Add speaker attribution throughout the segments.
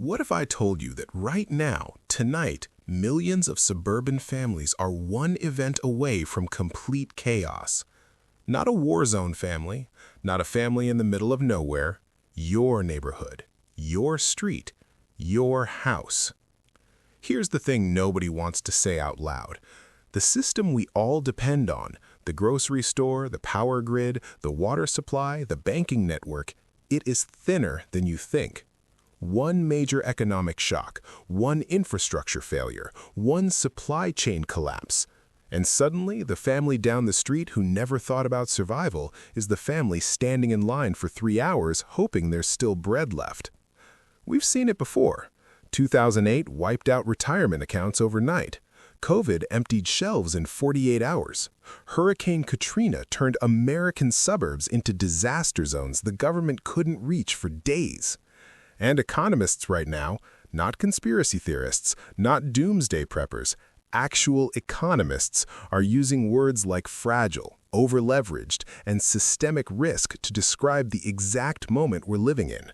Speaker 1: What if I told you that right now, tonight, millions of suburban families are one event away from complete chaos? Not a war zone family, not a family in the middle of nowhere, your neighborhood, your street, your house. Here's the thing nobody wants to say out loud. The system we all depend on, the grocery store, the power grid, the water supply, the banking network, it is thinner than you think. One major economic shock, one infrastructure failure, one supply chain collapse, and suddenly the family down the street who never thought about survival is the family standing in line for 3 hours hoping there's still bread left. We've seen it before. 2008 wiped out retirement accounts overnight. COVID emptied shelves in 48 hours. Hurricane Katrina turned American suburbs into disaster zones the government couldn't reach for days. And economists right now, not conspiracy theorists, not doomsday preppers, actual economists are using words like fragile, over-leveraged, and systemic risk to describe the exact moment we're living in.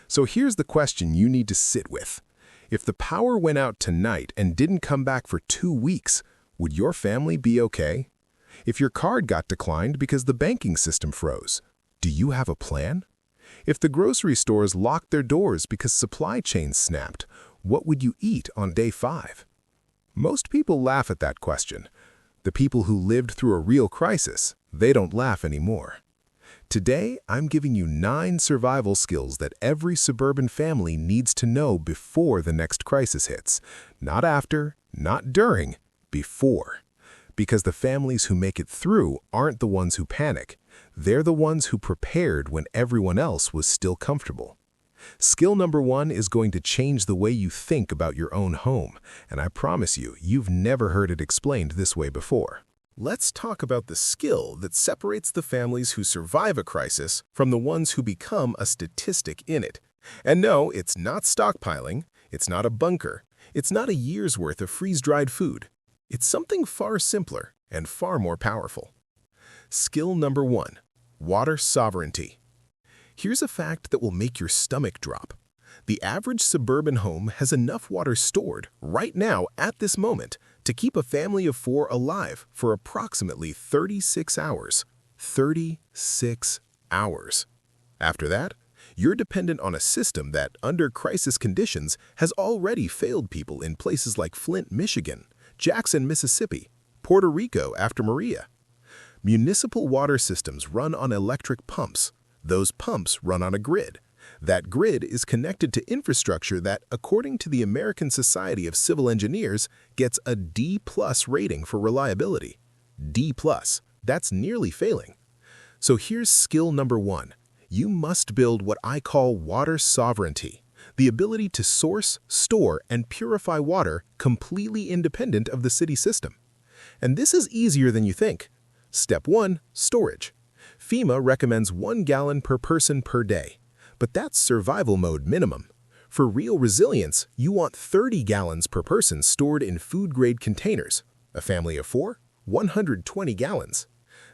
Speaker 1: So here's the question you need to sit with. If the power went out tonight and didn't come back for 2 weeks, would your family be okay? If your card got declined because the banking system froze, do you have a plan? If the grocery stores locked their doors because supply chains snapped, what would you eat on day 5? Most people laugh at that question. The people who lived through a real crisis, they don't laugh anymore. Today, I'm giving you 9 survival skills that every suburban family needs to know before the next crisis hits. Not after, not during, before. Because the families who make it through aren't the ones who panic. They're the ones who prepared when everyone else was still comfortable. Skill number 1 is going to change the way you think about your own home, and I promise you, you've never heard it explained this way before. Let's talk about the skill that separates the families who survive a crisis from the ones who become a statistic in it. And no, it's not stockpiling, it's not a bunker, it's not a year's worth of freeze-dried food. It's something far simpler and far more powerful. Skill number 1, water sovereignty. Here's a fact that will make your stomach drop. The average suburban home has enough water stored right now at this moment to keep a family of 4 alive for approximately 36 hours. 36 hours. After that, you're dependent on a system that, under crisis conditions, has already failed people in places like Flint, Michigan, Jackson, Mississippi, Puerto Rico after Maria. Municipal water systems run on electric pumps. Those pumps run on a grid. That grid is connected to infrastructure that, according to the American Society of Civil Engineers, gets a D+ rating for reliability. D+, that's nearly failing. So here's skill number 1. You must build what I call water sovereignty, the ability to source, store, and purify water completely independent of the city system. And this is easier than you think. Step 1, storage. FEMA recommends 1 gallon per person per day. But that's survival mode minimum. For real resilience, you want 30 gallons per person stored in food-grade containers. A family of 4, 120 gallons.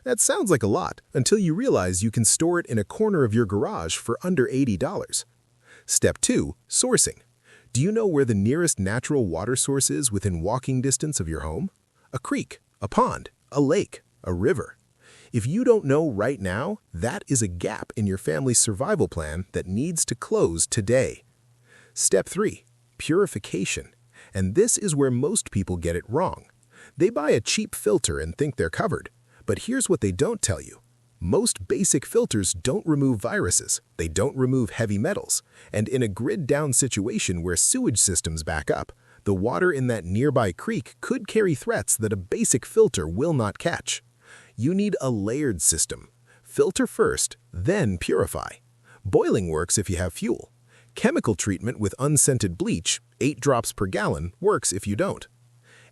Speaker 1: That sounds like a lot until you realize you can store it in a corner of your garage for under $80. Step 2, sourcing. Do you know where the nearest natural water source is within walking distance of your home? A creek, a pond, a lake, a river. If you don't know right now, that is a gap in your family's survival plan that needs to close today. Step 3, purification. And this is where most people get it wrong. They buy a cheap filter and think they're covered. But here's what they don't tell you. Most basic filters don't remove viruses, they don't remove heavy metals. And in a grid-down situation where sewage systems back up, the water in that nearby creek could carry threats that a basic filter will not catch. You need a layered system. Filter first, then purify. Boiling works if you have fuel. Chemical treatment with unscented bleach, 8 drops per gallon, works if you don't.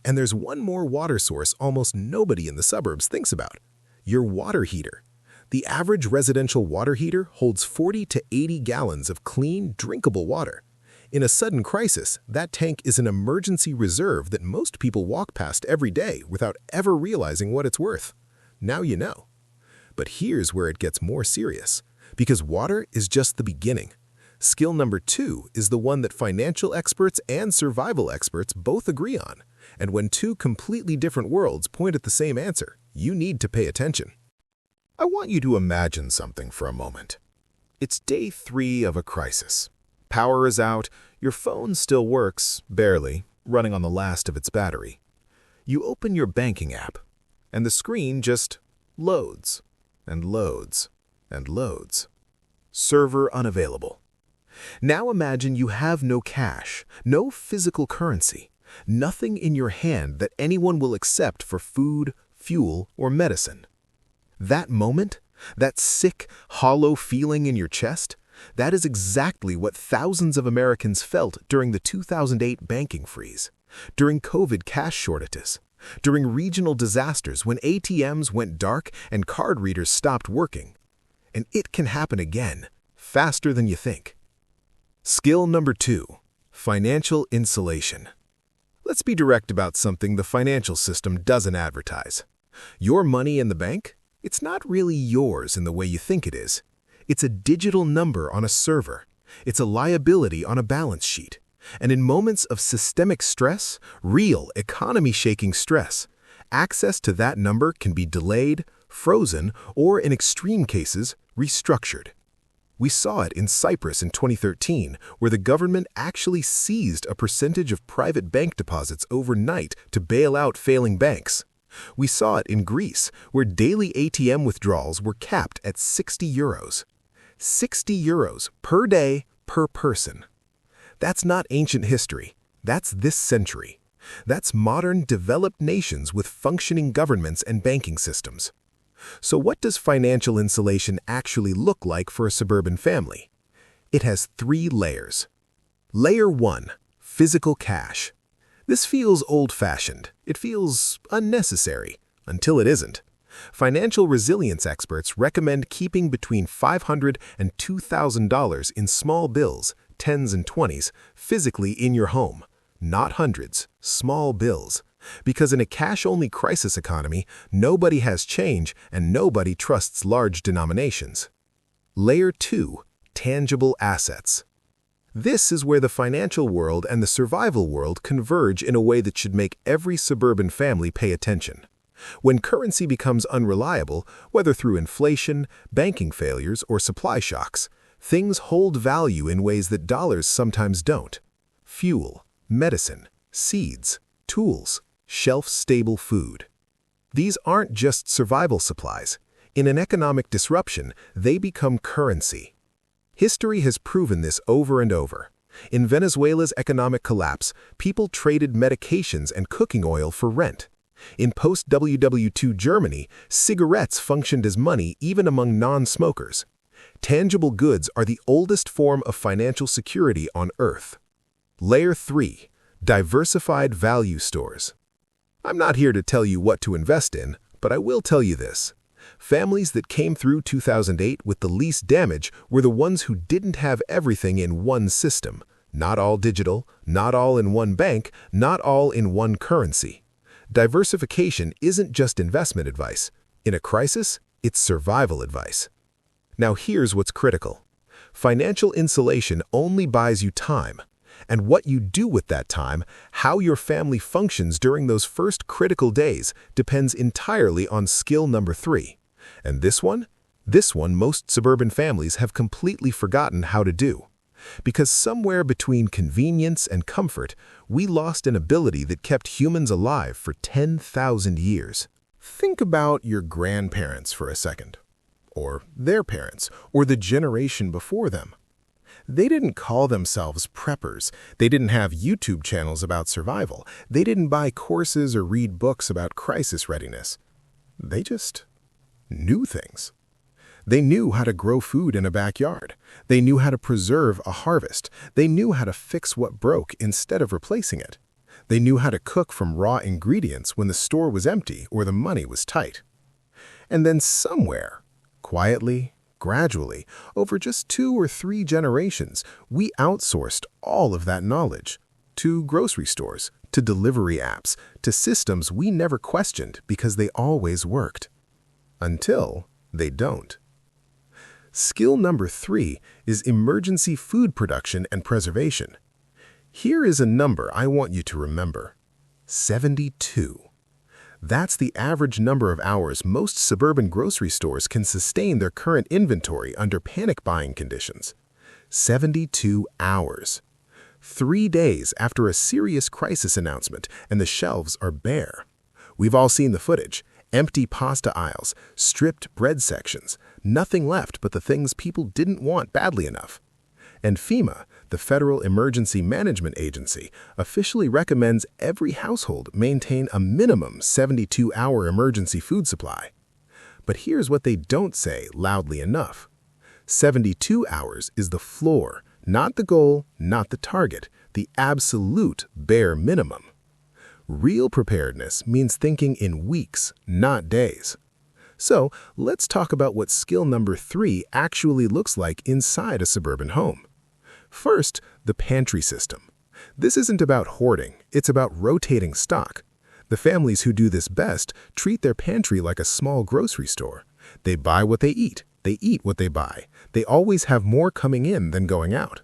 Speaker 1: And there's one more water source almost nobody in the suburbs thinks about. Your water heater. The average residential water heater holds 40 to 80 gallons of clean, drinkable water. In a sudden crisis, that tank is an emergency reserve that most people walk past every day without ever realizing what it's worth. Now you know. But here's where it gets more serious, because water is just the beginning. Skill number 2 is the one that financial experts and survival experts both agree on. And when two completely different worlds point at the same answer, you need to pay attention. I want you to imagine something for a moment. It's day 3 of a crisis. Power is out, your phone still works, barely, running on the last of its battery. You open your banking app, and the screen just loads and loads and loads. Server unavailable. Now imagine you have no cash, no physical currency, nothing in your hand that anyone will accept for food, fuel, or medicine. That moment, that sick, hollow feeling in your chest, that is exactly what thousands of Americans felt during the 2008 banking freeze, during COVID cash shortages, during regional disasters when ATMs went dark and card readers stopped working. And it can happen again, faster than you think. Skill number 2, financial insulation. Let's be direct about something the financial system doesn't advertise. Your money in the bank? It's not really yours in the way you think it is. It's a digital number on a server. It's a liability on a balance sheet. And in moments of systemic stress, real economy-shaking stress, access to that number can be delayed, frozen, or in extreme cases, restructured. We saw it in Cyprus in 2013, where the government actually seized a percentage of private bank deposits overnight to bail out failing banks. We saw it in Greece, where daily ATM withdrawals were capped at 60 euros. 60 euros per day, per person. That's not ancient history. That's this century. That's modern, developed nations with functioning governments and banking systems. So what does financial insulation actually look like for a suburban family? It has 3 layers. Layer 1, physical cash. This feels old-fashioned. It feels unnecessary, until it isn't. Financial resilience experts recommend keeping between $500 and $2,000 in small bills, 10s and 20s, physically in your home, not hundreds, small bills. Because in a cash-only crisis economy, nobody has change and nobody trusts large denominations. Layer 2, tangible assets. This is where the financial world and the survival world converge in a way that should make every suburban family pay attention. When currency becomes unreliable, whether through inflation, banking failures, or supply shocks, things hold value in ways that dollars sometimes don't. Fuel, medicine, seeds, tools, shelf-stable food. These aren't just survival supplies. In an economic disruption, they become currency. History has proven this over and over. In Venezuela's economic collapse, people traded medications and cooking oil for rent. In post-WW2 Germany, cigarettes functioned as money even among non-smokers. Tangible goods are the oldest form of financial security on Earth. Layer 3, diversified value stores. I'm not here to tell you what to invest in, but I will tell you this. Families that came through 2008 with the least damage were the ones who didn't have everything in one system. Not all digital, not all in one bank, not all in one currency. Diversification isn't just investment advice. In a crisis, it's survival advice. Now here's what's critical. Financial insulation only buys you time. And what you do with that time, how your family functions during those first critical days, depends entirely on skill number 3. And this one most suburban families have completely forgotten how to do. Because somewhere between convenience and comfort, we lost an ability that kept humans alive for 10,000 years. Think about your grandparents for a second, or their parents, or the generation before them. They didn't call themselves preppers. They didn't have YouTube channels about survival. They didn't buy courses or read books about crisis readiness. They just knew things. They knew how to grow food in a backyard. They knew how to preserve a harvest. They knew how to fix what broke instead of replacing it. They knew how to cook from raw ingredients when the store was empty or the money was tight. And then somewhere, quietly, gradually, over just 2 or 3 generations, we outsourced all of that knowledge to grocery stores, to delivery apps, to systems we never questioned because they always worked. Until they don't. Skill number 3 is emergency food production and preservation. Here is a number I want you to remember: 72. That's the average number of hours most suburban grocery stores can sustain their current inventory under panic buying conditions. 72 hours. 3 days after a serious crisis announcement, and the shelves are bare. We've all seen the footage: empty pasta aisles, stripped bread sections, nothing left but the things people didn't want badly enough. And FEMA, the Federal Emergency Management Agency, officially recommends every household maintain a minimum 72-hour emergency food supply. But here's what they don't say loudly enough: 72 hours is the floor, not the goal, not the target, the absolute bare minimum. Real preparedness means thinking in weeks, not days. So let's talk about what skill number 3 actually looks like inside a suburban home. First, the pantry system. This isn't about hoarding, it's about rotating stock. The families who do this best treat their pantry like a small grocery store. They buy what they eat what they buy. They always have more coming in than going out.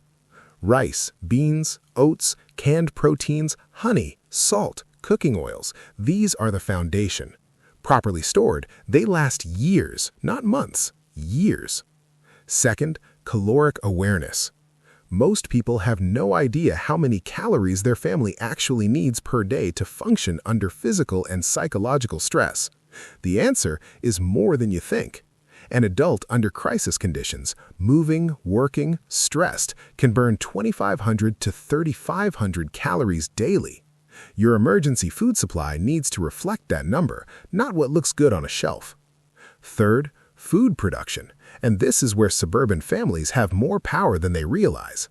Speaker 1: Rice, beans, oats, canned proteins, honey, salt, cooking oils, these are the foundation. Properly stored, they last years, not months, years. Second, caloric awareness. Most people have no idea how many calories their family actually needs per day to function under physical and psychological stress. The answer is more than you think. An adult under crisis conditions, moving, working, stressed, can burn 2,500 to 3,500 calories daily. Your emergency food supply needs to reflect that number, not what looks good on a shelf. Third, food production, and this is where suburban families have more power than they realize.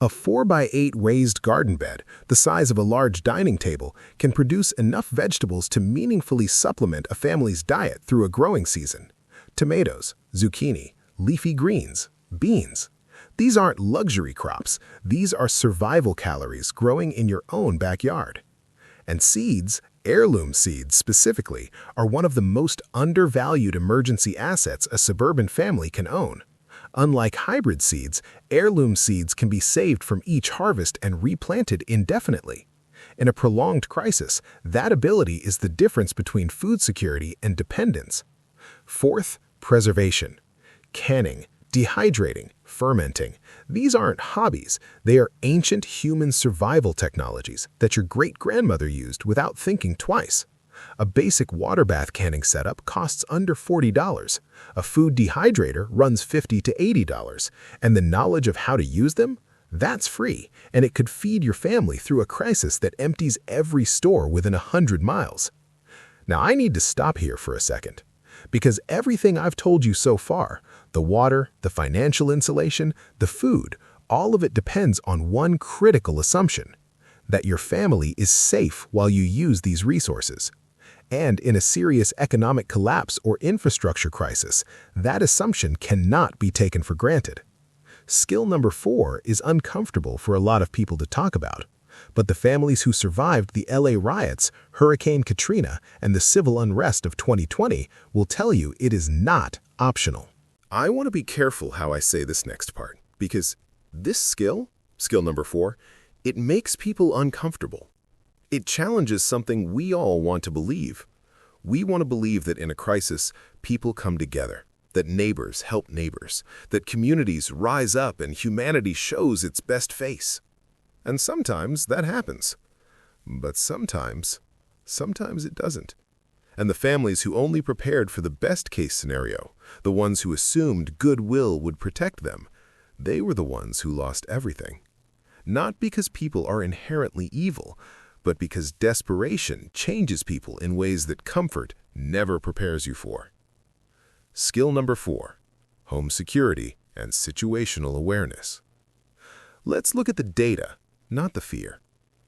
Speaker 1: A 4x8 raised garden bed, the size of a large dining table, can produce enough vegetables to meaningfully supplement a family's diet through a growing season. Tomatoes, zucchini, leafy greens, beans. These aren't luxury crops, these are survival calories growing in your own backyard. And seeds, heirloom seeds specifically, are one of the most undervalued emergency assets a suburban family can own. Unlike hybrid seeds, heirloom seeds can be saved from each harvest and replanted indefinitely. In a prolonged crisis, that ability is the difference between food security and dependence. Fourth, preservation. Canning, dehydrating, fermenting. These aren't hobbies, they are ancient human survival technologies that your great-grandmother used without thinking twice. A basic water bath canning setup costs under $40. A food dehydrator runs $50 to $80. And the knowledge of how to use them? That's free, and it could feed your family through a crisis that empties every store within 100 miles. Now I need to stop here for a second. Because everything I've told you so far, the water, the financial insulation, the food, all of it depends on one critical assumption: that your family is safe while you use these resources. And in a serious economic collapse or infrastructure crisis, that assumption cannot be taken for granted. Skill number 4 is uncomfortable for a lot of people to talk about. But the families who survived the LA riots, Hurricane Katrina, and the civil unrest of 2020 will tell you it is not optional. I want to be careful how I say this next part, because this skill number 4, it makes people uncomfortable. It challenges something we all want to believe. We want to believe that in a crisis, people come together, that neighbors help neighbors, that communities rise up and humanity shows its best face. And sometimes that happens. But sometimes it doesn't. And the families who only prepared for the best-case scenario, the ones who assumed goodwill would protect them, they were the ones who lost everything. Not because people are inherently evil, but because desperation changes people in ways that comfort never prepares you for. Skill number 4, home security and situational awareness. Let's look at the data, not the fear.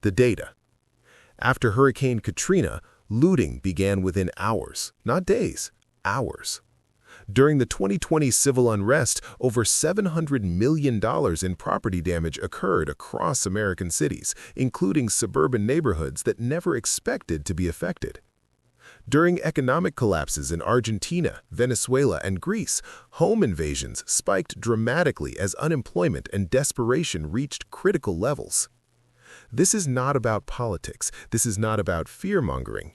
Speaker 1: The data. After Hurricane Katrina, looting began within hours, not days, hours. During the 2020 civil unrest, over $700 million in property damage occurred across American cities, including suburban neighborhoods that never expected to be affected. During economic collapses in Argentina, Venezuela, and Greece, home invasions spiked dramatically as unemployment and desperation reached critical levels. This is not about politics. This is not about fear-mongering.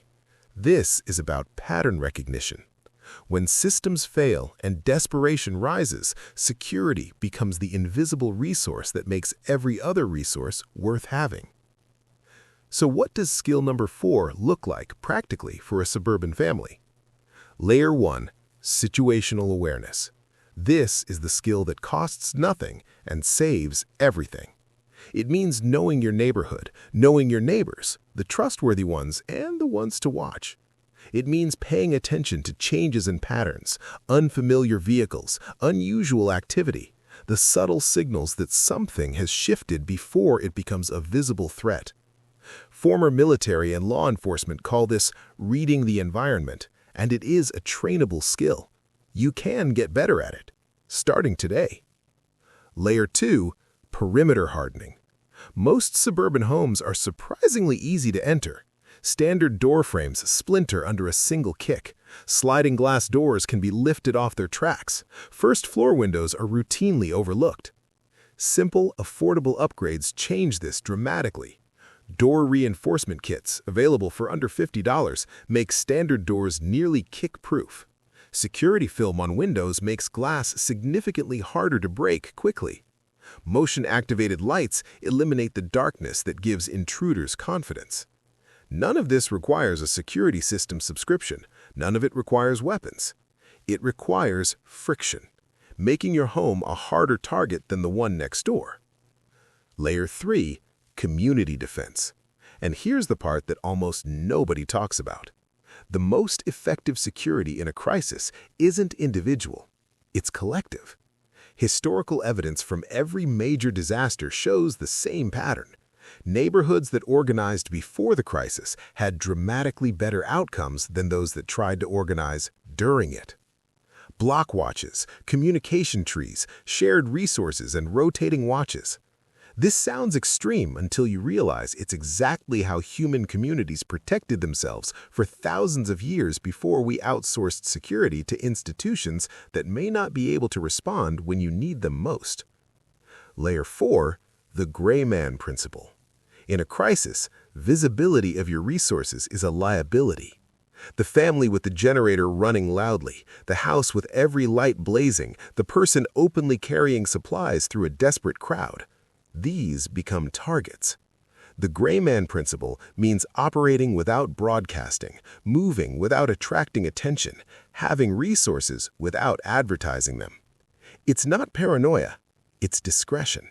Speaker 1: This is about pattern recognition. When systems fail and desperation rises, security becomes the invisible resource that makes every other resource worth having. So what does skill number 4 look like practically for a suburban family? Layer 1, situational awareness. This is the skill that costs nothing and saves everything. It means knowing your neighborhood, knowing your neighbors, the trustworthy ones and the ones to watch. It means paying attention to changes in patterns, unfamiliar vehicles, unusual activity, the subtle signals that something has shifted before it becomes a visible threat. Former military and law enforcement call this reading the environment, and it is a trainable skill. You can get better at it, starting today. Layer 2, perimeter hardening. Most suburban homes are surprisingly easy to enter. Standard door frames splinter under a single kick. Sliding glass doors can be lifted off their tracks. First-floor windows are routinely overlooked. Simple, affordable upgrades change this dramatically. Door reinforcement kits, available for under $50, make standard doors nearly kick-proof. Security film on windows makes glass significantly harder to break quickly. Motion-activated lights eliminate the darkness that gives intruders confidence. None of this requires a security system subscription. None of it requires weapons. It requires friction, making your home a harder target than the one next door. Layer 3, community defense. And here's the part that almost nobody talks about. The most effective security in a crisis isn't individual, it's collective. Historical evidence from every major disaster shows the same pattern. Neighborhoods that organized before the crisis had dramatically better outcomes than those that tried to organize during it. Block watches, communication trees, shared resources, and rotating watches. This sounds extreme until you realize it's exactly how human communities protected themselves for thousands of years before we outsourced security to institutions that may not be able to respond when you need them most. Layer 4, the gray man principle. In a crisis, visibility of your resources is a liability. The family with the generator running loudly, the house with every light blazing, the person openly carrying supplies through a desperate crowd. These become targets. The gray man principle means operating without broadcasting, moving without attracting attention, having resources without advertising them. It's not paranoia, it's discretion.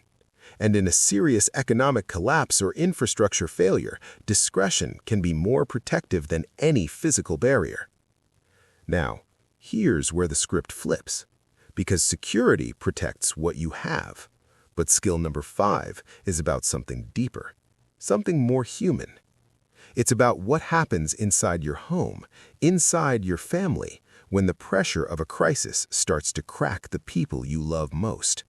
Speaker 1: And in a serious economic collapse or infrastructure failure, discretion can be more protective than any physical barrier. Now, here's where the script flips. Because security protects what you have. But skill number 5 is about something deeper, something more human. It's about what happens inside your home, inside your family, when the pressure of a crisis starts to crack the people you love most.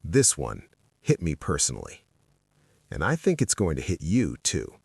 Speaker 1: This one hit me personally, and I think it's going to hit you too.